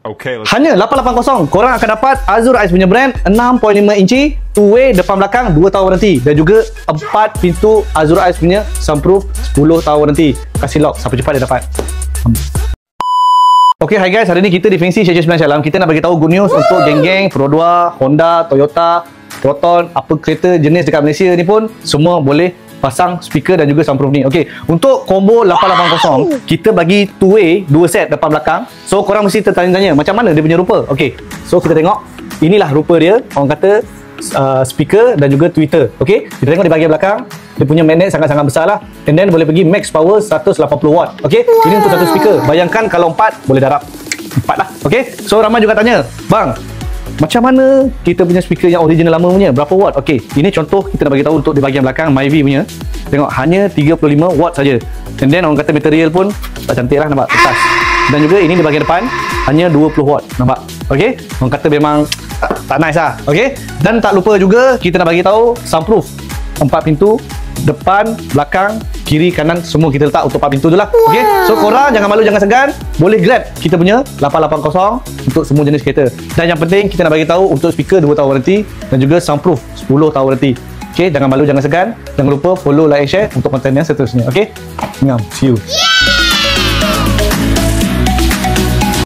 Okay, Hanya 880 korang akan dapat Azur Ais punya brand 6.5 inci, two-way depan belakang 2 tahun warranty, dan juga 4 pintu Azur Ais punya sunroof 10 tahun warranty. Kasih lock, siapa cepat dia dapat. Okay, hi guys, hari ni kita di Fancy CJ9 Shalam. Kita nak bagi tahu good news untuk geng-geng Pro 2, Honda, Toyota, Proton, apa kereta jenis dekat Malaysia ni pun semua boleh pasang speaker dan juga soundproof ni. Okey, untuk combo 880 kita bagi two-way, 2 set depan belakang. So korang mesti tertanya-tanya macam mana dia punya rupa. Okey, so kita tengok inilah rupa dia. Orang kata speaker dan juga tweeter. Okey, kita tengok di bahagian belakang dia punya magnet sangat-sangat besar lah, and then boleh pergi max power 180 watt. Okey, ini untuk satu speaker. Bayangkan kalau 4 boleh darab 4 lah. Okey, so ramai juga tanya, bang, macam mana kita punya speaker yang original lama punya berapa watt? Okey, ini contoh kita nak bagi tahu untuk di bahagian belakang Myvi punya. Tengok, hanya 35 watt saja. And then orang kata material pun tak cantik lah, nampak, kertas. Dan juga ini di bahagian depan hanya 20 watt, nampak. Okey, orang kata memang tak nice lah. Okey, dan tak lupa juga kita nak bagi tahu sunroof 4 pintu, depan, belakang, kiri, kanan, semua kita letak untuk 4 pintu je lah. Okay, so korang jangan malu, jangan segan, boleh grab kita punya 880 untuk semua jenis kereta. Dan yang penting kita nak bagi tahu untuk speaker 2 tahun warranty dan juga sunroof 10 tahun warranty. Okay, jangan malu, jangan segan, jangan lupa follow, like, share untuk konten yang seterusnya. Okay, ngam, see you.